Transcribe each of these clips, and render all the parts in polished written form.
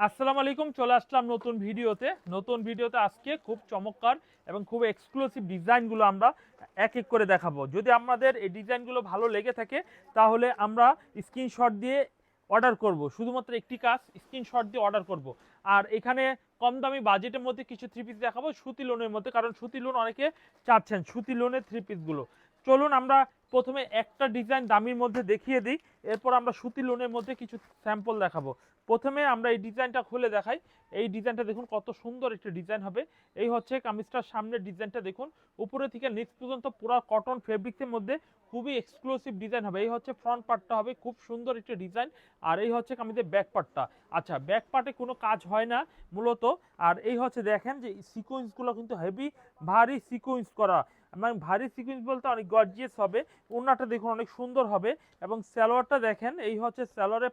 আসসালামু আলাইকুম, চলে আসলাম নতুন ভিডিওতে আজকে খুব চমৎকার এবং খুব এক্সক্লুসিভ ডিজাইনগুলো আমরা এক এক করে দেখাবো। যদি আমাদের এই ডিজাইনগুলো ভালো লেগে থাকে তাহলে আমরা স্ক্রিনশট দিয়ে অর্ডার করব। শুধুমাত্র একটি কাজ, স্ক্রিনশট দিয়ে অর্ডার করব। আর এখানে কম দামি বাজেটের মধ্যে কিছু থ্রি পিস দেখাবো সুতি লোনের মধ্যে, কারণ সুতি লোন অনেকে চাচ্ছেন, সুতি লোনের থ্রি পিসগুলো। চলুন আমরা প্রথমে একটা ডিজাইন দামির মধ্যে দেখিয়ে দিই, এরপর আমরা সুতি লোনের মধ্যে কিছু স্যাম্পল দেখাবো। প্রথমে আমরা এই ডিজাইনটা খুলে দেখাই। এই ডিজাইনটা দেখুন কত সুন্দর একটা ডিজাইন হবে। এই হচ্ছে কামিজটার সামনের ডিজাইনটা দেখুন, উপরে থেকে নিচ পর্যন্ত পুরো কটন ফেব্রিক্সের মধ্যে খুবই এক্সক্লুসিভ ডিজাইন হবে। এই হচ্ছে ফ্রন্ট পার্টটা হবে খুব সুন্দর একটা ডিজাইন, আর এই হচ্ছে কামিজের ব্যাক পার্টটা। আচ্ছা, ব্যাক পার্টে কোনো কাজ হয় না মূলত। আর এই হচ্ছে দেখেন যে সিকোয়েন্সগুলো কিন্তু হেভি ভারী সিকোয়েন্স করা, মানে ভারী সিকোয়েন্স বলতে অনেক গর্জিয়াস হবে। ওড়নাটা দেখুন অনেক সুন্দর হবে, এবং সালোয়ারটা দেখেন এই হচ্ছে সালোয়ারের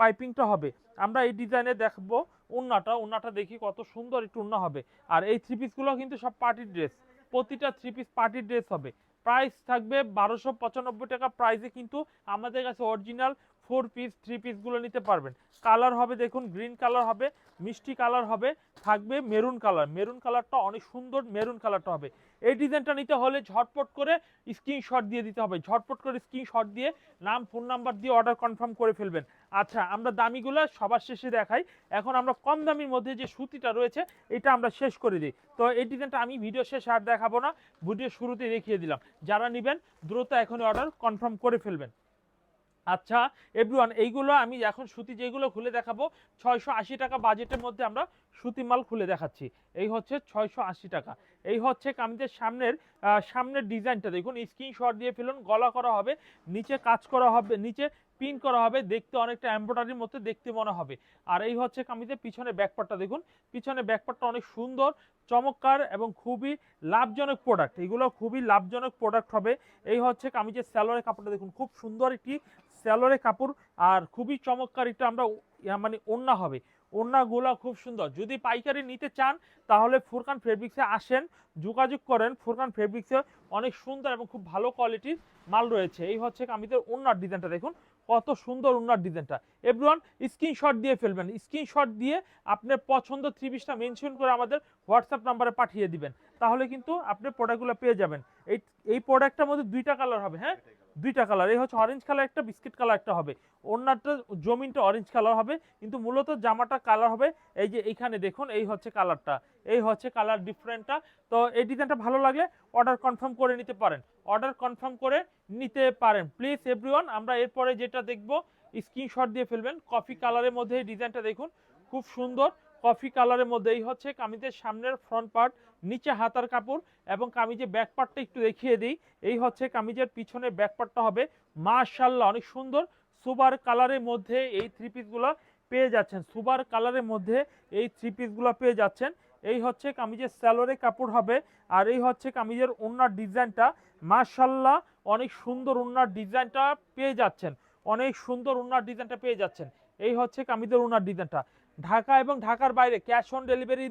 পাইপিংটা হবে। আমরা এই ডিজাইনে দেখবো ওড়নাটা দেখি কত সুন্দর একটু ওড়না হবে। আর এই থ্রি পিসগুলো কিন্তু সব পার্টি ড্রেস, প্রতিটা থ্রি পিস পার্টি ড্রেস হবে। প্রাইস থাকবে 1295 টাকা প্রাইসে, কিন্তু আমাদের কাছে অরিজিনাল 4 পিস 3 পিসগুলো নিতে পারবেন। কালার হবে দেখুন, গ্রিন কালার হবে, মিষ্টি কালার হবে, থাকবে মেরুন কালার। মেরুন কালারটা অনেক সুন্দর, মেরুন কালারটা হবে। এই ডিজাইনটা নিতে হলে ঝটপট করে স্ক্রিনশট দিয়ে দিতে হবে, ঝটপট করে স্ক্রিনশট দিয়ে নাম ফোন নাম্বার দিয়ে অর্ডার কনফার্ম করে ফেলবেন। আচ্ছা, আমরা দামিগুলো সবার শেষে দেখাই। এখন আমরা কম দামির মধ্যে যে সুতিটা রয়েছে এটা আমরা শেষ করে দিই। তো এই ডিজাইনটা আমি ভিডিও শেষে আর দেখাবো না, ভিডিও শুরুতেই দেখিয়ে দিলাম। যারা নেবেন দ্রুত এখনই অর্ডার কনফার্ম করে ফেলবেন। আচ্ছা এভরিওয়ান, এইগুলো আমি এখন সুতি যেগুলো খুলে দেখাবো 680 টাকা বাজেটের মধ্যে আমরা সুতি মাল খুলে দেখাচ্ছি। এই হচ্ছে 680 টাকা। এই হচ্ছে কামিজের সামনের ডিজাইনটা দেখুন, স্ক্রিনশট দিয়ে ফেলুন। গলা করা হবে, নিচে কাজ করা হবে, নিচে পিন করা হবে, দেখতে অনেকটা এমব্রয়ডারির মতো দেখতে মনে হবে। আর এই হচ্ছে কামিজের পিছনে ব্যাকপার্টটা দেখুন, পিছনে ব্যাকপার্টটা অনেক সুন্দর চমৎকার এবং খুবই লাভজনক প্রোডাক্ট, এগুলো খুবই লাভজনক প্রোডাক্ট হবে। এই হচ্ছে কামিজের সালোয়ারের কাপড়টা দেখুন, খুব সুন্দর একটি সালোয়ারের কাপড়, আর খুবই চমৎকার এটা আমরা মানে ওড়না হবে। ওড়নাগুলো খুব সুন্দর। যদি পাইকারি নিতে চান তাহলে ফুরকান ফেব্রিক্সে আসেন, যোগাযোগ করেন। ফুরকান ফেব্রিক্সে অনেক সুন্দর এবং খুব ভালো কোয়ালিটির মাল রয়েছে। এই হচ্ছে কামিজের ওড়নার ডিজাইনটা দেখুন, কত সুন্দর ওড়নার ডিজাইনটা। এভরিওয়ান স্ক্রিনশট দিয়ে ফেলবেন, স্ক্রিনশট দিয়ে আপনার পছন্দ থ্রি পিসটা মেনশন করে আমাদের হোয়াটসঅ্যাপ নাম্বারে পাঠিয়ে দিবেন, তাহলে কিন্তু আপনি প্রোডাক্টগুলো পেয়ে যাবেন। এই প্রোডাক্টটার মধ্যে দুইটা কালার হবে, হ্যাঁ দুইটা কালার। এই হচ্ছে অরেঞ্জ কালার একটা, বিস্কিট কালার একটা হবে। ওড়নাটা জমিনটা অরেঞ্জ কালার হবে, কিন্তু মূলত জামাটা কালার হবে এই যে এইখানে দেখুন, এই হচ্ছে কালারটা, এই হচ্ছে কালার ডিফারেন্টটা। তো এই ডিজাইনটা ভালো লাগলে অর্ডার কনফার্ম করে নিতে পারেন, অর্ডার কনফার্ম করে নিতে পারেন প্লিজ এভরিওয়ান। আমরা এরপরে যেটা দেখব, স্ক্রিনশট দিয়ে ফেলবেন। কফি কালারের মধ্যে এই ডিজাইনটা দেখুন, খুব সুন্দর কফি কালারের মধ্যে। এই হচ্ছে কামিজের সামনের ফ্রন্ট পার্ট, নিচে হাতার কাপড়, এবং কামিজের ব্যাক পার্টটা একটু দেখিয়ে দিই। এই হচ্ছে কামিজের পিছনে ব্যাক পার্টটা হবে মাশাআল্লাহ অনেক সুন্দর সুপার কালারের মধ্যে এই থ্রি পিসগুলো পেয়ে যাচ্ছেন, সুপার কালারের মধ্যে এই থ্রি পিসগুলো পেয়ে যাচ্ছেন। এই হচ্ছে কামিজের সালোয়ারের কাপড় হবে, আর এই হচ্ছে কামিজের ওড়নার ডিজাইনটা। মাশাআল্লাহ অনেক সুন্দর ওড়নার ডিজাইনটা পেয়ে যাচ্ছেন, অনেক সুন্দর ওড়নার ডিজাইনটা পেয়ে যাচ্ছেন। এই হচ্ছে কামিজের ওড়নার ডিজাইনটা। ঢাকা এবং ঢাকার বাইরে ক্যাশ অন ডেলিভারি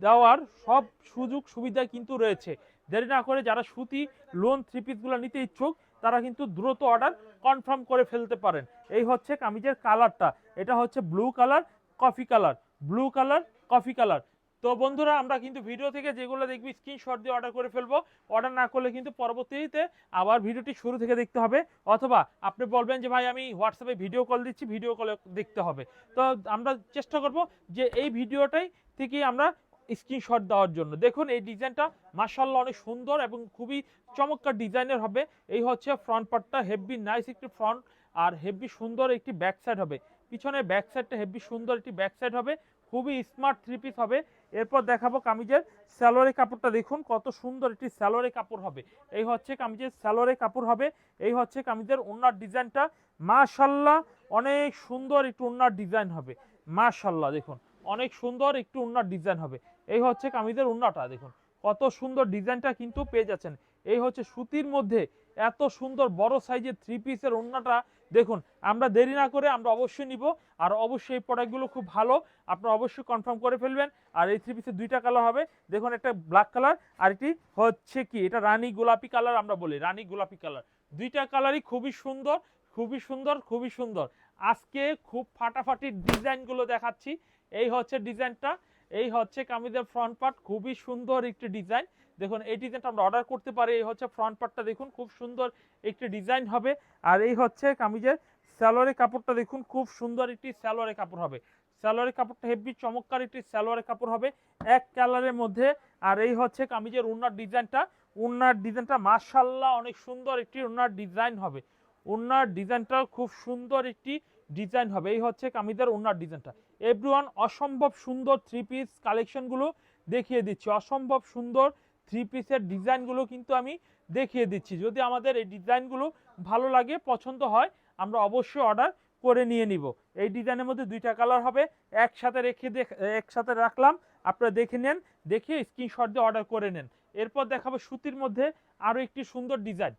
দেওয়ার সব সুযোগ সুবিধা কিন্তু রয়েছে। দেরি না করে যারা সুতি লোন থ্রি পিসগুলো নিতে ইচ্ছুক তারা কিন্তু দ্রুত অর্ডার কনফার্ম করে ফেলতে পারেন। এই হচ্ছে কামিজের কালারটা, এটা হচ্ছে blue colour coffee colour, blue colour coffee colour. তো বন্ধুরা, আমরা কিন্তু ভিডিও থেকে যেগুলো দেখবি স্ক্রিনশট দিয়ে অর্ডার করে ফেলবো। অর্ডার না করলে কিন্তু পরবর্তীতে আবার ভিডিওটি শুরু থেকে দেখতে হবে, অথবা আপনি বলবেন যে ভাই আমি হোয়াটসঅ্যাপে ভিডিও কল দিচ্ছি, ভিডিও কলে দেখতে হবে। তো আমরা চেষ্টা করব যে এই ভিডিওটাই থেকে আমরা স্ক্রিনশট দেওয়ার জন্য। দেখুন এই ডিজাইনটা মাশাআল্লাহ অনেক সুন্দর এবং খুবই চমৎকার ডিজাইনের হবে। এই হচ্ছে ফ্রন্ট পার্টটা, হেভি নাইস একটি ফ্রন্ট, আর হেভি সুন্দর একটি ব্যাক সাইড হবে। পিছনে ব্যাক সাইডটা হেভি সুন্দর একটি ব্যাক সাইড হবে, খুবই স্মার্ট থ্রি পিস হবে। এরপর দেখাবো কামিজের সালোয়ারের কাপড়টা দেখুন, কত সুন্দর একটি সালোয়ারের কাপড় হবে। এই হচ্ছে কামিজের সালোয়ারের কাপড় হবে। এই হচ্ছে কামিজের ওড়নার ডিজাইনটা, মাশাআল্লাহ অনেক সুন্দর একটু ওড়নার ডিজাইন হবে। মাশাআল্লাহ দেখুন অনেক সুন্দর একটু ওড়নার ডিজাইন হবে। এই হচ্ছে কামিজের ওড়নাটা দেখুন, কত সুন্দর ডিজাইনটা কিন্তু পেয়ে যাচ্ছেন। এই হচ্ছে সুতির মধ্যে এত সুন্দর বড় সাইজের থ্রি পিসের ওড়নাটা দেখুন। আমরা দেরি না করে আমরা অবশ্যই নিব, আর অবশ্যই এই প্রোডাক্টগুলো খুব ভালো, আপনারা অবশ্যই কনফার্ম করে ফেলবেন। আর এই থ্রি পিসের দুইটা কালার হবে দেখুন, একটা ব্ল্যাক কালার আর একটি হচ্ছে কি এটা রানী গোলাপি কালার, আমরা বলি রানী গোলাপি কালার। দুইটা কালারই খুবই সুন্দর, খুবই সুন্দর, খুবই সুন্দর। আজকে খুব ফাটাফাটি ডিজাইনগুলো দেখাচ্ছি। এই হচ্ছে ডিজাইনটা, এই হচ্ছে কামিজের ফ্রন্ট পার্ট, খুবই সুন্দর একটি ডিজাইন। দেখুন এই ডিজাইনটা আমরা অর্ডার করতে পারি। এই হচ্ছে ফ্রন্ট পার্টটা, দেখুন খুব সুন্দর একটি ডিজাইন হবে। আর এই হচ্ছে কামিজের সালোয়ারের কাপড়টা, দেখুন খুব সুন্দর একটি সালোয়ারের কাপড় হবে। সালোয়ারের কাপড়টা হেভি চমৎকার একটি সালোয়ারের কাপড় হবে এক কালারের মধ্যে। আর এই হচ্ছে কামিজের ওড়নার ডিজাইনটা, ওড়নার ডিজাইনটা মাশাআল্লাহ অনেক সুন্দর একটি ওড়নার ডিজাইন হবে। ওড়নার ডিজাইনটা খুব সুন্দর একটি ডিজাইন হবে। এই হচ্ছে কামিজের ওড়নার ডিজাইনটা। এভরিওয়ান, অসম্ভব সুন্দর থ্রি পিস কালেকশনগুলো দেখিয়ে দিচ্ছি, অসম্ভব সুন্দর থ্রি পিসের ডিজাইনগুলো কিন্তু আমি দেখিয়ে দিচ্ছি। যদি আমাদের এই ডিজাইনগুলো ভালো লাগে, পছন্দ হয়, আমরা অবশ্যই অর্ডার করে নিয়ে নিব। এই ডিজাইনের মধ্যে দুইটা কালার হবে, একসাথে একসাথে রাখলাম, আপনারা দেখে নেন, দেখে স্ক্রিনশট দিয়ে অর্ডার করে নেন। এরপর দেখাবো সুতির মধ্যে আরও একটি সুন্দর ডিজাইন।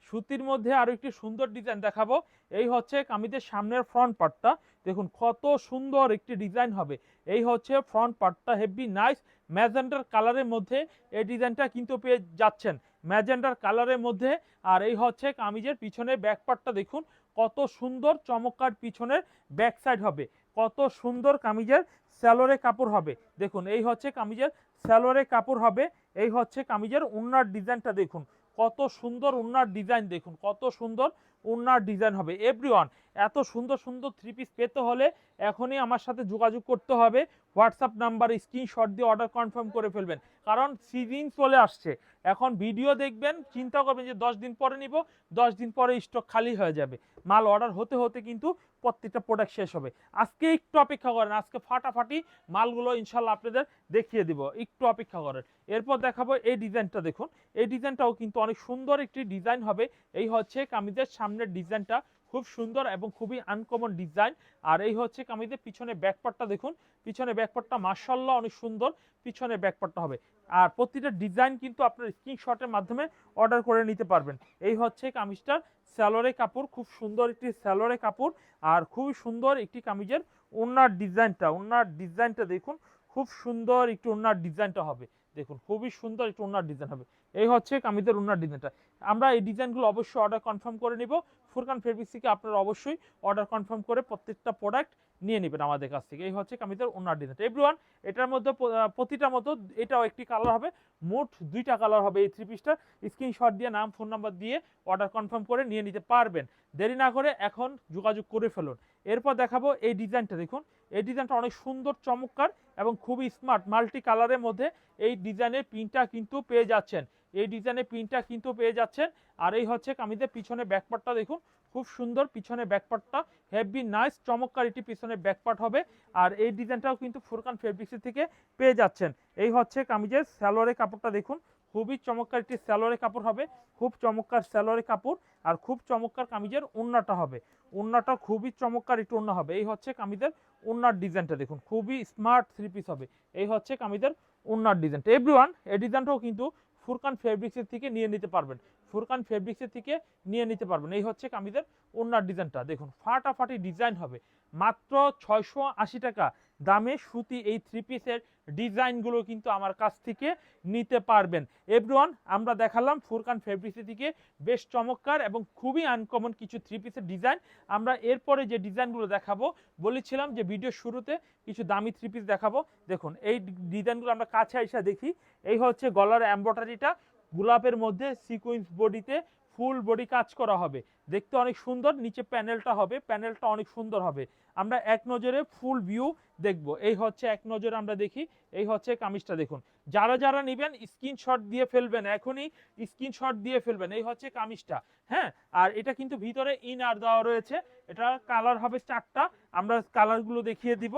সুতির মধ্যে আরো একটি সুন্দর ডিজাইন দেখাবো। এই হচ্ছে কামিজের সামনের ফ্রন্ট পার্টটা, দেখুন কত সুন্দর একটি ডিজাইন হবে। এই হচ্ছে ফ্রন্ট পার্টটা, হেভি নাইস ম্যাজেন্ডার কালারের মধ্যে এই ডিজাইনটা কিন্তু পেয়ে যাচ্ছেন, ম্যাজেন্ডার কালারের মধ্যে। আর এই হচ্ছে কামিজের পিছনের ব্যাক পার্টটা, দেখুন কত সুন্দর চমৎকার পিছনের ব্যাক সাইড হবে, কত সুন্দর কামিজের সালোয়ারের কাপড় হবে। দেখুন এই হচ্ছে কামিজের সালোয়ারের কাপড় হবে। এই হচ্ছে কামিজের ওড়নার ডিজাইনটা, দেখুন কত সুন্দর ওড়নার ডিজাইন, দেখুন কত সুন্দর ওড়নার ডিজাইন হবে। এভরিওয়ান, এত সুন্দর সুন্দর থ্রি পিস পেতে হলে এখনই আমার সাথে যোগাযোগ করতে হবে। হোয়াটসঅ্যাপ নাম্বার স্ক্রিনশট দিয়ে অর্ডার কনফার্ম করে ফেলবেন, কারণ সিজন চলে আসছে। এখন ভিডিও দেখবেন, চিন্তা করবেন যে 10 দিন পরে নিব, 10 দিন পরে স্টক খালি হয়ে যাবে। মাল অর্ডার হতে হতে কিন্তু প্রত্যেকটা প্রোডাক্ট শেষ হবে। আজকে একটু অপেক্ষা করেন, আজকে ফাটাফাটি মালগুলো ইনশাল্লাহ আপনাদের দেখিয়ে দিব, একটু অপেক্ষা করেন। এরপর দেখাবো এই ডিজাইনটা, দেখুন এই ডিজাইনটাও কিন্তু অনেক সুন্দর একটি ডিজাইন হবে। এই হচ্ছে কামিজের সামনের ডিজাইনটা, খুব সুন্দর এবং খুবই আনকমন ডিজাইন। আর এই হচ্ছে কামিজের পিছনে ব্যাকপার্টটা, দেখুন পিছনে ব্যাকপার্টটা মাশাআল্লাহ অনেক সুন্দর পিছনে ব্যাকপার্টটা হবে। আর প্রতিটা ডিজাইন কিন্তু আপনার স্ক্রিনশটের মাধ্যমে অর্ডার করে নিতে পারবেন। এই হচ্ছে কামিজটার সালোয়ারের কাপড়, খুব সুন্দর একটি সালোয়ারের কাপড়। আর খুবই সুন্দর একটি কামিজের ওড়নার ডিজাইনটা, ওড়নার ডিজাইনটা দেখুন খুব সুন্দর একটি ওড়নার ডিজাইনটা হবে। দেখুন খুবই সুন্দর একটি ওড়নার ডিজাইন হবে। এই হচ্ছে কামিজের ওড়নার ডিজাইনটা। আমরা এই ডিজাইনগুলো অবশ্যই অর্ডার কনফার্ম করে নিব। ফুরকান ফেব্রিক্স থেকে আপনারা অবশ্যই অর্ডার কনফার্ম করে প্রত্যেকটা প্রোডাক্ট নিয়ে নেবেন আমাদের কাছ থেকে। এই হচ্ছে কামিজের ওড়নার ডিজাইনটা। এভরিওয়ান, এটার মধ্যে প্রতিটার মতো এটাও একটি কালার হবে, মোট দুইটা কালার হবে এই থ্রি পিসটা। স্ক্রিনশট দিয়ে নাম ফোন নাম্বার দিয়ে অর্ডার কনফার্ম করে নিয়ে নিতে পারবেন। দেরি না করে এখন যোগাযোগ করে ফেলুন। এরপর দেখাবো এই ডিজাইনটা, দেখুন এই ডিজাইনটা অনেক সুন্দর চমৎকার এবং খুবই স্মার্ট মাল্টি কালারের মধ্যে এই ডিজাইনের প্রিন্টটা কিন্তু পেয়ে যাচ্ছেন, এই ডিজাইনের প্রিন্টটা কিন্তু পেয়ে যাচ্ছেন। আর এই হচ্ছে কামিজের পিছনে ব্যাকপার্টটা, দেখুন খুব সুন্দর পিছনে ব্যাকপার্টটা, হেভি নাইস চমৎকার এটি পিছনে ব্যাকপার্ট হবে। আর এই ডিজাইনটাও কিন্তু ফুরকান ফেব্রিক্স থেকে পেয়ে যাচ্ছেন। এই হচ্ছে কামিজের সালোয়ারের কাপড়টা, দেখুন খুবই চমৎকার একটি সালোয়ারের কাপড় হবে, খুব চমৎকার সালোয়ারের কাপড়। আর খুব চমৎকার কামিজের ওড়নাটা হবে, ওড়নাটা খুবই চমৎকার একটু ওড়না হবে। এই হচ্ছে কামিজের ওড়নার ডিজাইনটা, দেখুন খুবই স্মার্ট থ্রি পিস হবে। এই হচ্ছে কামিজের ওড়নার ডিজাইনটা। এভরিওয়ান, এই ডিজাইনটাও কিন্তু ফুরকান ফেব্রিক্সের থেকে নিয়ে নিতে পারবেন, ফুরকান ফেব্রিক্সের থেকে নিয়ে নিতে পারবেন। এই হচ্ছে কামিজের ওড়নার ডিজাইনটা, দেখুন ফাটাফাটি ডিজাইন হবে। মাত্র 680 টাকা দামে সুতি এই থ্রি পিসের ডিজাইনগুলো কিন্তু আমার কাছ থেকে নিতে পারবেন। এভরিওয়ান, আমরা দেখালাম ফুরকান ফেব্রিক্স থেকে বেশ চমৎকার এবং খুবই আনকমন কিছু থ্রি পিসের ডিজাইন। আমরা এরপরে যে ডিজাইনগুলো দেখাবো, বলেছিলাম যে ভিডিও শুরুতে কিছু দামি থ্রি পিস দেখাবো। দেখুন এই ডিজাইনগুলো আমরা কাছে এসে দেখি। এই হচ্ছে গলার এমব্রয়ডারিটা, গোলাপের মধ্যে সিকোয়েন্স বডিতে ফুল বডি কাজ করা হবে, দেখতে অনেক সুন্দর। নিচে প্যানেলটা হবে, প্যানেলটা অনেক সুন্দর হবে। আমরা এক নজরে ফুল ভিউ দেখব। এই হচ্ছে এক নজরে আমরা দেখি। এই হচ্ছে কামিজটা, দেখুন যারা যারা নেবেন স্ক্রিনশট দিয়ে ফেলবেন, এখনই স্ক্রিনশট দিয়ে ফেলবেন। এই হচ্ছে কামিজটা, হ্যাঁ। আর এটা কিন্তু ভিতরে ইনার দেওয়া রয়েছে, এটা কালার হবে 4টা, আমরা কালারগুলো দেখিয়ে দিব।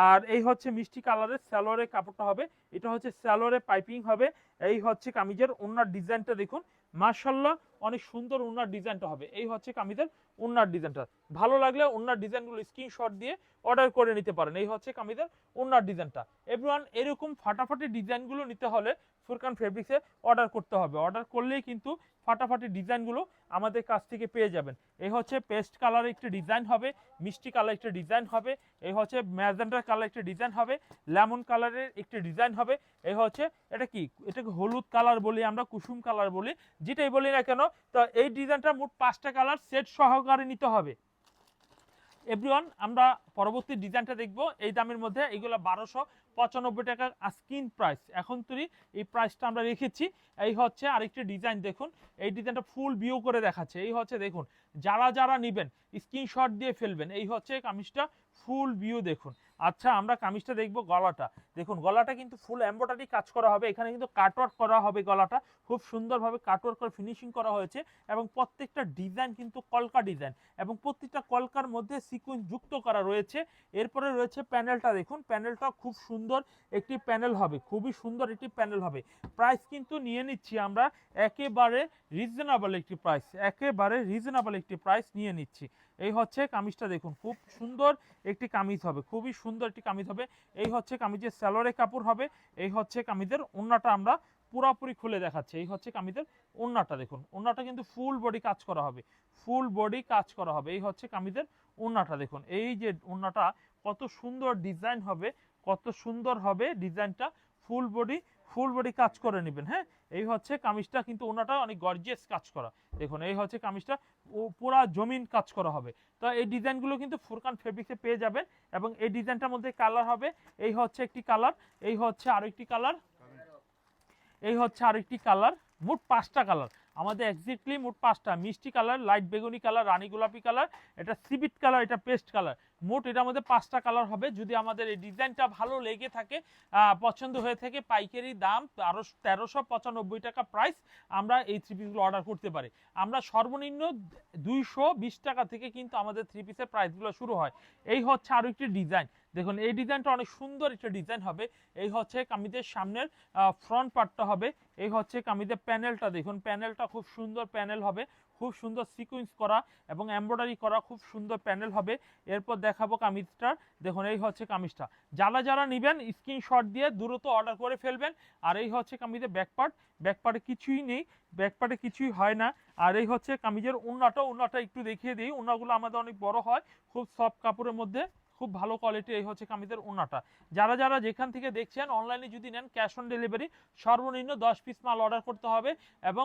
আর এই হচ্ছে মিষ্টি কালারের সালোয়ারের কাপড়টা হবে, এটা হচ্ছে সালোয়ারের পাইপিং হবে। এই হচ্ছে কামিজের ওড়নার ডিজাইনটা, দেখুন মাশাআল্লাহ অনেক সুন্দর ওড়নার ডিজাইনটা হবে। এই হচ্ছে কামিজের ওড়নার ডিজাইনটা। ভালো লাগলে ওড়নার ডিজাইনগুলো স্ক্রিনশট দিয়ে অর্ডার করে নিতে পারেন। এই হচ্ছে কামিজের ওড়নার ডিজাইনটা। এভরিওয়ান, এরকম ফাটাফাটি ডিজাইনগুলো নিতে হলে ফুরকান ফেব্রিক্সে অর্ডার করতে হবে। অর্ডার করলেই কিন্তু ফাটাফাটি ডিজাইনগুলো আমাদের কাছ থেকে পেয়ে যাবেন। এই হচ্ছে পেস্ট কালারের একটি ডিজাইন হবে, মিষ্টি কালার একটি ডিজাইন হবে। এই হচ্ছে ম্যাজেন্ডার কালার একটি ডিজাইন হবে, লেমন কালারের একটি ডিজাইন হবে। এই হচ্ছে এটা কি, এটাকে হলুদ কালার বলি আমরা, কুসুম কালার বলি, যেটাই বলি না কেন। তো এই ডিজাইনটা মোট 5টা কালার সেট সহকারে নিতে হবে। এভরিওয়ান, আমরা পরবর্তী ডিজাইনটা দেখব এই দামের মধ্যে। এইগুলো 1295 টাকা স্ক্রিন প্রাইস। এখন তুই এই প্রাইসটা আমরা রেখেছি। এই হচ্ছে আরেকটি ডিজাইন দেখুন, এই ডিজাইনটা ফুল ভিউ করে দেখাচ্ছে। এই হচ্ছে দেখুন, যারা যারা নেবেন স্ক্রিনশট দিয়ে ফেলবেন। এই হচ্ছে কামিজটা ফুল ভিউ দেখুন। আচ্ছা, আমরা কামিজটা দেখব গলাটা। দেখুন গলাটা কিন্তু ফুল এমব্রয়ডারি কাজ করা হবে, এখানে কিন্তু কাটওয়ার্ক করা হবে, গলাটা খুব সুন্দরভাবে কাটওয়ার্ক করে ফিনিশিং করা হয়েছে এবং প্রত্যেকটা ডিজাইন কিন্তু কলকা ডিজাইন এবং প্রত্যেকটা কলকার মধ্যে সিকোয়েন্স যুক্ত করা রয়েছে। এরপরে রয়েছে প্যানেলটা দেখুন, প্যানেলটা খুব সুন্দর একটি প্যানেল হবে, খুবই সুন্দর একটি প্যানেল হবে। প্রাইস কিন্তু নিয়ে নিচ্ছি আমরা একেবারে রিজনেবল একটি প্রাইস, একেবারে রিজনেবল একটি প্রাইস নিয়ে নিচ্ছি। এই হচ্ছে কামিজটা দেখুন, খুব সুন্দর একটি কামিজ হবে, খুবই সুন্দর একটি কামিজ হবে। এই হচ্ছে কামিজের সালোয়ারের কাপড় হবে। এই হচ্ছে কামিজের ওড়নাটা আমরা পুরোপুরি খুলে দেখাচ্ছি। এই হচ্ছে কামিজের ওড়নাটা দেখুন, ওড়নাটা কিন্তু ফুল বডি কাজ করা হবে, ফুল বডি কাজ করা হবে। এই হচ্ছে কামিজের ওড়নাটা দেখুন, এই যে ওড়নাটা কত সুন্দর ডিজাইন হবে, কত সুন্দর হবে ডিজাইনটা। ফুল বডি কাজ করে নেবেন। হ্যাঁ, এই হচ্ছে কামিজটা, কিন্তু ওনাটা অনেক গর্জিয়াস কাজ করা দেখুন। এই হচ্ছে কামিজটা পুরা জমিন কাজ করা হবে। তো এই ডিজাইনগুলো কিন্তু ফুরকান ফেব্রিক্সে পেয়ে যাবেন এবং এই ডিজাইনটার মধ্যে কালার হবে। এই হচ্ছে একটি কালার, এই হচ্ছে আরো একটি কালার, এই হচ্ছে আরেকটি কালার। মোট 5টা কালার আমাদের, এক্স্যাক্টলি মোট 5টা। মিষ্টি কালার, লাইট বেগুনি কালার, রানী গোলাপি কালার, এটা সিবিট কালার, এটা পেস্ট কালার। মোট এটার মধ্যে 5টা কালার হবে। যদি আমাদের এই ডিজাইনটা ভালো লেগে থাকে, পছন্দ হয়ে থাকে, পাইকারি দাম আরও 1395 টাকা প্রাইস, আমরা এই থ্রি পিসগুলো অর্ডার করতে পারি। আমরা সর্বনিম্ন 220 টাকা থেকে কিন্তু আমাদের থ্রি পিসের প্রাইসগুলো শুরু হয়। এই হচ্ছে আরও একটি ডিজাইন দেখুন, এই ডিজাইনটা অনেক সুন্দর একটা ডিজাইন হবে। এই হচ্ছে কামিজের সামনের ফ্রন্ট পার্টটা হবে। এই হচ্ছে কামিজের প্যানেলটা দেখুন, প্যানেলটা খুব সুন্দর প্যানেল হবে, খুব সুন্দর সিকোয়েন্স করা এবং এমব্রয়ডারি করা, খুব সুন্দর প্যানেল হবে। এরপর দেখাবো কামিজটা দেখুন, এই হচ্ছে কামিজটা। যারা যারা নেবেন স্ক্রিনশট দিয়ে দ্রুত অর্ডার করে ফেলবেন। আর এই হচ্ছে কামিজের ব্যাকপার্ট, ব্যাকপার্টে কিছুই নেই, ব্যাকপার্টে কিছুই হয় না। আর এই হচ্ছে কামিজের ওড়নাটা একটু দেখিয়ে দিই। ওড়নাগুলো আমাদের অনেক বড় হয়, খুব সফট কাপড়ের মধ্যে, খুব ভালো কোয়ালিটি। এই হচ্ছে কামিজের ওড়নাটা। যারা যারা যেখান থেকে দেখছেন অনলাইনে যদি নেন ক্যাশ অন ডেলিভারি, সর্বনিম্ন 10 পিস মাল অর্ডার করতে হবে এবং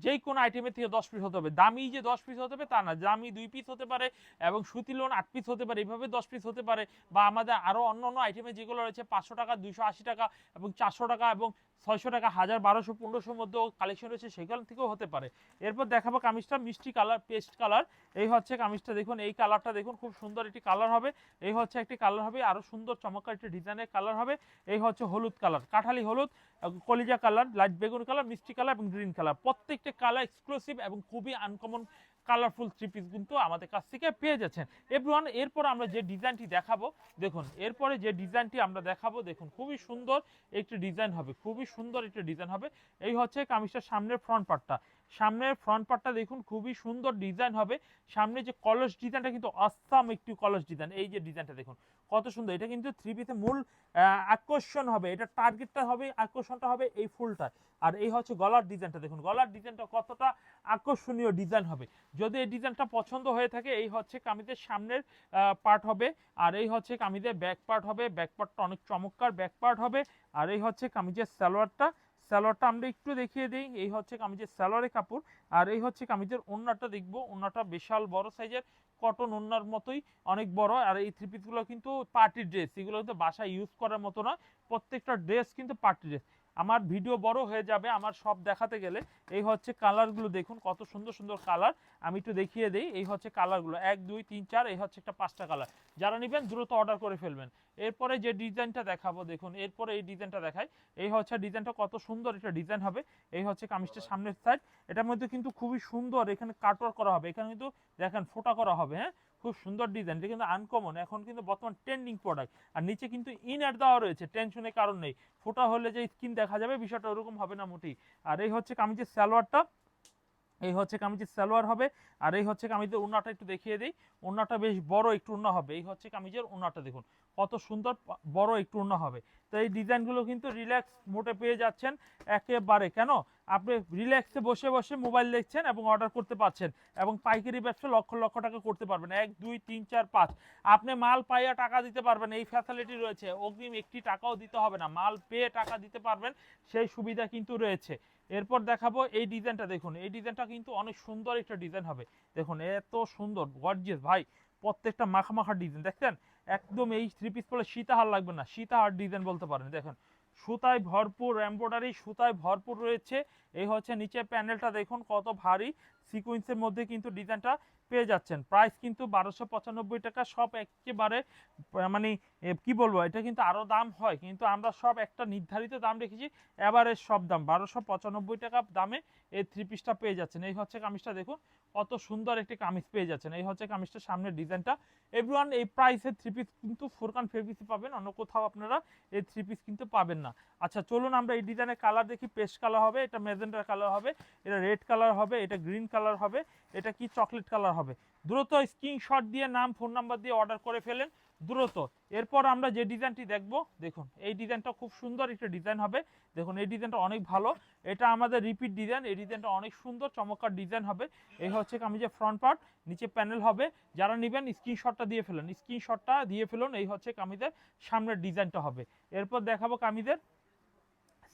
যে কোনো আইটেমের থেকে 10 পিস হতে হবে। দামি যে 10 পিস হতে হবে তা না, দামি 2 পিস হতে পারে এবং সুতি লোন 8 পিস হতে পারে, এইভাবে 10 পিস হতে পারে। বা আমাদের আরও অন্য অন্য আইটেমে যেগুলো রয়েছে 500 টাকা, 280 টাকা এবং 400 টাকা এবং 600 টাকা, 1000, 1200, 1500 মধ্যেও কালেকশন রয়েছে, সেখান থেকেও হতে পারে। এরপর দেখাবো কামিজটা মিষ্টি কালার, পেস্ট কালার। এই হচ্ছে কামিজটা দেখুন, এই কালারটা দেখুন, খুব সুন্দর একটি কালার হবে। এই হচ্ছে একটি কালার হবে, আরো সুন্দর চমৎকার একটি ডিজাইনের কালার হবে। এই হচ্ছে হলুদ কালার, কাঠালি হলুদ, কলিজা কালার, লাইট বেগুনি কালার, মিষ্টি কালার এবং গ্রিন কালার। প্রত্যেকটা কালার এক্সক্লুসিভ এবং খুবই আনকমন কালারফুল থ্রি পিস কিন্তু আমাদের কাছ থেকে পেয়ে যাচ্ছেন এভরিওয়ান। এরপর আমরা যে ডিজাইনটি দেখাবো দেখুন, এরপরে যে ডিজাইনটি আমরা দেখাবো দেখুন, খুবই সুন্দর একটি ডিজাইন হবে, খুবই সুন্দর একটি ডিজাইন হবে। এই হচ্ছে কামিজটার সামনের ফ্রন্ট পার্টটা, সামনের ফ্রন্ট পার্টটা দেখুন, খুবই সুন্দর ডিজাইন হবে। সামনে যে কলস ডিজাইনটা কিন্তু অসাম একটি কলস ডিজাইন। এই যে ডিজাইনটা দেখুন কত সুন্দর, এটা কিন্তু থ্রি পিসের মূল আকর্ষণ হবে, এটা টার্গেটটা হবে, আকর্ষণটা হবে এই ফুলটা। আর এই হচ্ছে গলার ডিজাইনটা দেখুন, গলার ডিজাইনটা কতটা আকর্ষণীয় ডিজাইন হবে। যদি এই ডিজাইনটা পছন্দ হয়ে থাকে, এই হচ্ছে কামিজের সামনের পার্ট হবে। আর এই হচ্ছে কামিজের ব্যাক পার্ট হবে, ব্যাক পার্টটা অনেক চমৎকার ব্যাক পার্ট হবে। আর এই হচ্ছে কামিজের সালোয়ারটা, সালোয়ারটা আমরা একটু দেখিয়ে দিই। এই হচ্ছে কামিজের সালোয়ারের কাপড়। আর এই হচ্ছে কামিজের ওড়নাটা দেখবো, ওড়নাটা বিশাল বড় সাইজের, কটন ওড়নার মতোই অনেক বড়। আর এই থ্রি পিসগুলো কিন্তু পার্টি ড্রেস, এগুলো কিন্তু বাসায় ইউজ করার মতো না, প্রত্যেকটা ড্রেস কিন্তু পার্টি ড্রেস। আমার ভিডিও বড় হয়ে যাবে আমার সব দেখাতে গেলে। এই হচ্ছে কালারগুলো দেখুন, কত সুন্দর সুন্দর কালার, আমি একটু দেখিয়ে দিই। এই হচ্ছে কালারগুলো 1, 2, 3, 4, এই হচ্ছে একটা 5টা কালার। যারা নেবেন দ্রুত অর্ডার করে ফেলবেন। এরপরে যে ডিজাইনটা দেখাবো দেখুন, এরপরে এই ডিজাইনটা দেখাই। এই হচ্ছে ডিজাইনটা, কত সুন্দর একটা ডিজাইন হবে। এই হচ্ছে কামিজটার সামনের সাইড, এটার মধ্যে কিন্তু খুবই সুন্দর এখানে কাটওয়ার্ক করা হবে, এখানে কিন্তু দেখেন ফোটা করা হবে। হ্যাঁ, খুব সুন্দর ডিজাইন, এটা কিন্তু আনকমন, এখন কিন্তু বর্তমান ট্রেন্ডিং প্রোডাক্ট। আর নিচে কিন্তু ইনার দেওয়া রয়েছে, টেনশনের কারণ নেই, ফোটা হলে যে স্কিন দেখা যাবে বিষয়টা ওরকম হবে না মোটেই। আর এই হচ্ছে কামিজের সালোয়ারটা, এই হচ্ছে কামিজের সালোয়ার হবে। আর এই হচ্ছে কামিজের ওড়নাটা একটু দেখিয়ে দিই, ওড়নাটা বেশ বড় একটু ওড়না হবে। এই হচ্ছে কামিজের ওড়নাটা দেখুন, কত সুন্দর বড় একটু ওড়না হবে। তো এই ডিজাইনগুলো কিন্তু রিল্যাক্স মোটে পেয়ে যাচ্ছেন একেবারে। কেন, আপনি রিল্যাক্সে বসে বসে মোবাইল দেখছেন এবং অর্ডার করতে পারছেন এবং পাইকারি ব্যবসা লক্ষ লক্ষ টাকা করতে পারবেন। 1, 2, 3, 4, 5 আপনি মাল পাইয়া টাকা দিতে পারবেন, এই ফ্যাসিলিটি রয়েছে। অগ্রিম একটি টাকাও দিতে হবে না, মাল পেয়ে টাকা দিতে পারবেন, সেই সুবিধা কিন্তু রয়েছে। এরপর দেখাবো এই ডিজাইনটা দেখুন, এই ডিজাইনটা কিন্তু অনেক সুন্দর একটা ডিজাইন হবে। দেখুন এত সুন্দর গর্জিয়াস ভাই, প্রত্যেকটা মাখা মাখা ডিজাইন দেখছেন, একদম এই থ্রি পিস পরে সীতাহার লাগবে না, সীতাহার ডিজাইন বলতে পারেন। দেখেন সুতায় ভরপুর, এমব্রয়ডারি সুতায় ভরপুর রয়েছে। এই হচ্ছে নিচে প্যানেলটা দেখুন কত ভারী, সিকোয়েন্সের মধ্যে কিন্তু ডিজাইনটা পেয়ে যাচ্ছেন। প্রাইস কিন্তু 1295 টাকা, সব একেবারে মানে কি বলবো, এটা কিন্তু আরও দাম হয়, কিন্তু আমরা সব একটা নির্ধারিত দাম রেখেছি, এভারেজ সব দাম 1295 টাকা দামে এই থ্রি পিসটা পেয়ে যাচ্ছেন। এই হচ্ছে কামিজটা দেখুন কত সুন্দর একটি কামিজ পেয়ে যাচ্ছেন। এই হচ্ছে কামিজটার সামনের ডিজাইনটা। এভরিওয়ান এই প্রাইসের থ্রি পিস কিন্তু ফুরকান ফেব্রিক্সে পাবেন, অন্য কোথাও আপনারা এই থ্রি পিস কিন্তু পাবেন না। আচ্ছা চলুন আমরা এই ডিজাইনের কালার দেখি। পেস্ট কালার হবে, এটা ম্যাজেন্ডার কালার হবে, এটা রেড কালার হবে, এটা গ্রিন কালার হবে, এটা কি চকলেট কালার হবে। দ্রুত স্ক্রিনশট দিয়ে নাম ফোন নাম্বার দিয়ে অর্ডার করে ফেলেন দ্রুত। এরপর আমরা যে ডিজাইনটি দেখব, দেখুন এই ডিজাইনটা খুব সুন্দর একটা ডিজাইন হবে। দেখুন এই ডিজাইনটা অনেক ভালো, এটা আমাদের রিপিট ডিজাইন। এই ডিজাইনটা অনেক সুন্দর চমৎকার ডিজাইন হবে। এই হচ্ছে কামিজের ফ্রন্ট পার্ট, নিচে প্যানেল হবে। যারা নেবেন স্ক্রিনশটটা দিয়ে ফেলুন, স্ক্রিনশটটা দিয়ে ফেলুন। এই হচ্ছে কামিজের সামনের ডিজাইনটা হবে। এরপর দেখাবো কামিজের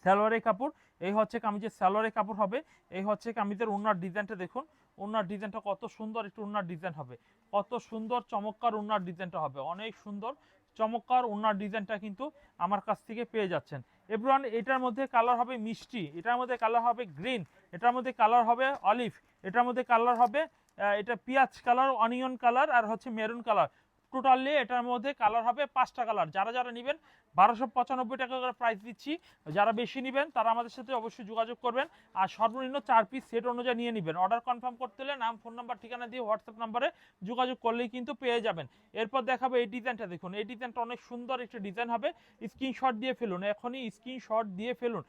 সালোয়ারের কাপড়। এই হচ্ছে কামিজের সালোয়ারের কাপড় হবে। এই হচ্ছে কামিজের ওড়নার ডিজাইনটা দেখুন, ওড়নার ডিজাইনটা কত সুন্দর একটু ওড়নার ডিজাইন হবে, কত সুন্দর চমৎকার ওড়নার ডিজাইনটা হবে, অনেক সুন্দর চমৎকার ওড়নার ডিজাইনটা কিন্তু আমার কাছ থেকে পেয়ে যাচ্ছেন। এভরিওয়ান এটার মধ্যে কালার হবে মিষ্টি, এটার মধ্যে কালার হবে গ্রিন, এটার মধ্যে কালার হবে অলিভ, এটার মধ্যে কালার হবে এটা পেঁয়াজ কালার, অনিয়ন কালার, আর হচ্ছে মেরুন কালার। টোটালি এটার মধ্যে কালার হবে 5টা কালার। যারা যারা নেবেন 1295 টাকা করে প্রাইস দিচ্ছি। যারা বেশি নেবেন তারা আমাদের সাথে অবশ্যই যোগাযোগ করবেন, আর সর্বনিম্ন 4 পিস সেট অনুযায়ী নিয়ে নেবেন। অর্ডার কনফার্ম করতে হলে নাম ফোন নাম্বার ঠিকানা দিয়ে হোয়াটসঅ্যাপ নাম্বারে যোগাযোগ করলেই কিন্তু পেয়ে যাবেন। এরপর দেখাবো এই ডিজাইনটা দেখুন, এই ডিজাইনটা অনেক সুন্দর একটা ডিজাইন হবে। স্ক্রিনশট দিয়ে ফেলুন, এখনই স্ক্রিনশট দিয়ে ফেলুন।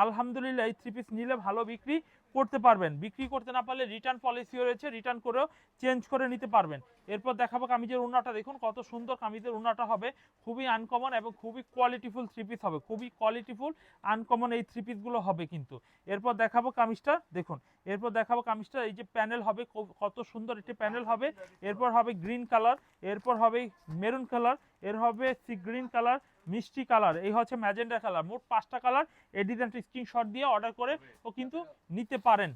আলহামদুলিল্লাহ এই থ্রি পিস নিলে ভালো বিক্রি করতে পারবেন, বিক্রি করতে না পারলে রিটার্ন পলিসিও রয়েছে, রিটার্ন করেও চেঞ্জ করে নিতে পারবেন। এরপর দেখাবো কামিজের ওড়নাটা দেখুন কত সুন্দর কামিজের ওড়নাটা হবে, খুবই আনকমন এবং খুবই কোয়ালিটিফুল থ্রি পিস হবে, খুবই কোয়ালিটিফুল আনকমন এই থ্রি পিসগুলো হবে কিন্তু। এরপর দেখাবো কামিজটা দেখুন, এরপর দেখাবো কামিজটা, এই যে প্যানেল হবে কত সুন্দর একটি প্যানেল হবে। এরপর হবে গ্রিন কালার, এরপর হবে মেরুন কালার, এর হবে সি গ্রিন কালার, মিষ্টি কালার, এই হচ্ছে ম্যাজেন্ডা কালার। মোট 5টা কালার। এই ডিজাইনটা স্ক্রিনশট দিয়ে অর্ডার করে ও কিন্তু নিতে পারেন।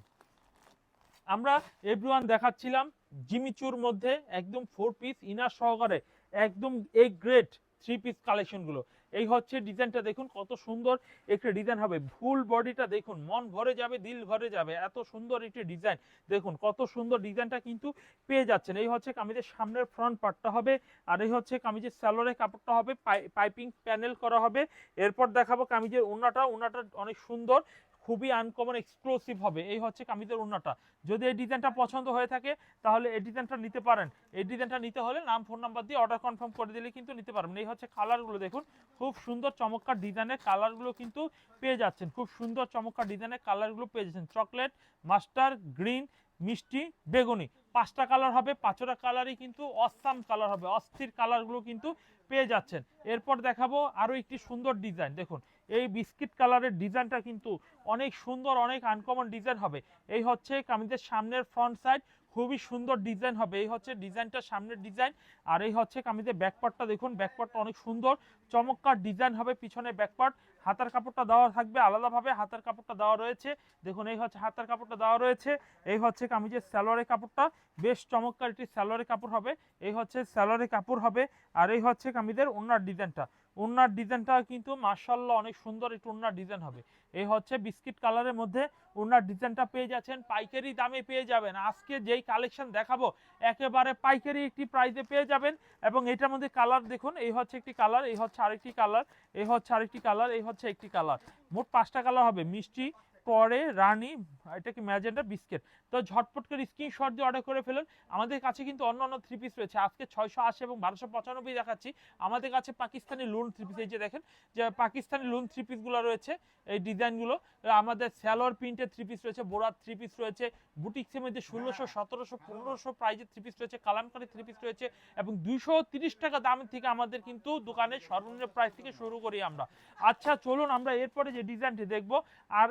আমরা এভরিওয়ান দেখাচ্ছিলাম জিমিচুর মধ্যে একদম 4 পিস ইনার সহকারে একদম এ গ্রেড 3 পিস কালেকশনগুলো। এই হচ্ছে ডিজাইনটা দেখুন কত সুন্দর একটা ডিজাইন হবে, ফুল বডিটা দেখুন, মন ভরে যাবে, দিল ভরে যাবে, এত সুন্দর একটি ডিজাইন। দেখুন কত সুন্দর ডিজাইনটা কিন্তু পেয়ে যাচ্ছেন। এই হচ্ছে কামিজের সামনের ফ্রন্ট পার্টটা হবে, আর এই হচ্ছে কামিজের সালোয়ারের কাপড়টা হবে, পাইপিং প্যানেল করা হবে। এরপর দেখাবো কামিজের ওড়নাটা, ওড়নাটা অনেক সুন্দর, খুবই আনকমন এক্সক্লুসিভ হবে। এই হচ্ছে কামিজের ওড়নাটা। যদি এই ডিজাইনটা পছন্দ হয়ে থাকে তাহলে এই ডিজাইনটা নিতে পারেন। এই ডিজাইনটা নিতে হলে নাম ফোন নাম্বার দিয়ে অর্ডার কনফার্ম করে দিলে কিন্তু নিতে পারবেন। এই হচ্ছে কালারগুলো দেখুন, খুব সুন্দর চমৎকার ডিজাইনের কালারগুলো কিন্তু পেয়ে যাচ্ছেন, খুব সুন্দর চমৎকার ডিজাইনের কালারগুলো পেয়ে যাচ্ছেন। চকলেট, মাস্টার্ড, গ্রিন, মিষ্টি, বেগুনি, 5টা কালার হবে। 5টা কালারই কিন্তু অসাম কালার হবে, অস্থির কালারগুলো কিন্তু পেয়ে যাচ্ছেন। এরপর দেখাবো আরো একটি সুন্দর ডিজাইন দেখুন, এই বিস্কিট কালারের ডিজাইনটা কিন্তু অনেক সুন্দর, অনেক আনকমন ডিজাইন হবে। এই হচ্ছে কামিজের সামনের ফ্রন্ট সাইড, খুবই সুন্দর ডিজাইন হবে। এই হচ্ছে ডিজাইনটা সামনের ডিজাইন, আর এই হচ্ছে কামিজের ব্যাকপার্টটা দেখুন, ব্যাকপার্টটা অনেক সুন্দর চমৎকার ডিজাইন হবে। পিছনে ব্যাকপার্ট, হাতার কাপড়টা দেওয়া থাকবে আলাদাভাবে, হাতার কাপড়টা দেওয়া রয়েছে দেখুন, এই হচ্ছে হাতার কাপড়টা দেওয়া রয়েছে। এই হচ্ছে কামিজের সালোয়ারের কাপড়টা, বেশ চমৎকার একটি সালোয়ারের কাপড় হবে। এই হচ্ছে সালোয়ারের কাপড় হবে, আর এই হচ্ছে কামিজের ওড়নার ডিজাইনটা। ওড়নার ডিজাইনটা কিন্তু মাশাআল্লাহ অনেক সুন্দর একটু ওড়নার ডিজাইন হবে। এই হচ্ছে বিস্কিট কালারের মধ্যে ওড়নার ডিজাইনটা পেয়ে যাচ্ছেন, পাইকারি দামে পেয়ে যাবেন। আজকে যেই কালেকশন দেখাবো একেবারে পাইকারি একটি প্রাইসে পেয়ে যাবেন। এবং এটার মধ্যে কালার দেখুন, এই হচ্ছে একটি কালার, এই হচ্ছে আরেকটি কালার, এই হচ্ছে আরেকটি কালার, এই হচ্ছে একটি কালার। মোট 5টা কালার হবে, মিষ্টি, পরে রানী, এটা কি ম্যাজেন্ডা, বিস্কিট। তো ঝটপট করে স্ক্রিনশট দিয়ে অর্ডার করে ফেলুন। আমাদের কাছে কিন্তু অন্য অন্য থ্রি পিস রয়েছে, আজকে 680 এবং 1295 দেখাচ্ছি। আমাদের কাছে পাকিস্তানি লোন থ্রি পিস, এই যে দেখেন যে পাকিস্তানি লোন থ্রি পিসগুলো রয়েছে, এই ডিজাইনগুলো। আমাদের স্যালোয়ার প্রিন্টের থ্রি পিস রয়েছে, বোরাত থ্রি পিস রয়েছে, বুটিক্সের মধ্যে 1600, 1700, 1500 প্রাইজের থ্রি পিস রয়েছে, কালামকারী থ্রি পিস রয়েছে, এবং 230 টাকা দামের থেকে আমাদের কিন্তু দোকানে সর্বনিম্ন প্রাইস থেকে শুরু করি আমরা। আচ্ছা চলুন আমরা এরপরে যে ডিজাইনটি দেখবো, আর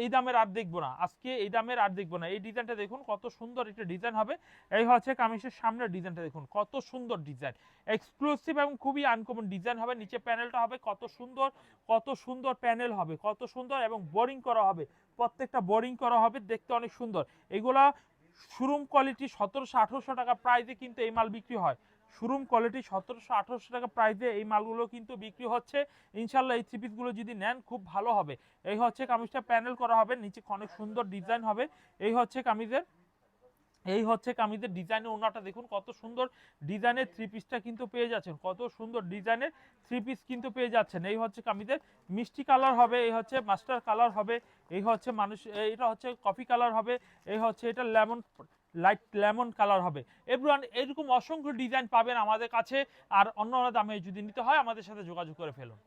এই দামের আর দেখবো না, আজকে এই দামের আর দেখবো না। এই ডিজাইনটা দেখুন কত সুন্দর একটা ডিজাইন হবে। এই হচ্ছে কামিজের সামনের ডিজাইনটা দেখুন, কত সুন্দর ডিজাইন, এক্সক্লুসিভ এবং খুবই আনকমন ডিজাইন হবে। নিচে প্যানেলটা হবে কত সুন্দর, কত সুন্দর প্যানেল হবে, কত সুন্দর, এবং বোরিং করা হবে, প্রত্যেকটা বোরিং করা হবে, দেখতে অনেক সুন্দর। এগুলা শোরুম কোয়ালিটি 1700-1800 টাকা প্রাইসে কিন্তু এই মাল বিক্রি হয়। শোরুম কোয়ালিটি 1700-1800 টাকা প্রাইসে এই মালগুলো কিন্তু বিক্রি হচ্ছে। ইনশাল্লাহ এই থ্রি পিসগুলো যদি নেন খুব ভালো হবে। এই হচ্ছে কামিজটা প্যানেল করা হবে, নিচে অনেক সুন্দর ডিজাইন হবে। এই হচ্ছে কামিজের ডিজাইনের ওনাটা দেখুন কত সুন্দর ডিজাইনের থ্রি পিসটা কিন্তু পেয়ে যাচ্ছেন, কত সুন্দর ডিজাইনের থ্রি পিস কিন্তু পেয়ে যাচ্ছেন। এই হচ্ছে কামিজের মিষ্টি কালার হবে, এই হচ্ছে মাস্টার কালার হবে, এই হচ্ছে এটা হচ্ছে কফি কালার হবে, এই হচ্ছে এটা লাইট লেমন কালার হবে। এভরিওয়ান এরকম অসংখ্য ডিজাইন পাবেন আমাদের কাছে। আর অন্য দামে যদি নিতে হয় আমাদের সাথে যোগাযোগ করে ফেলুন।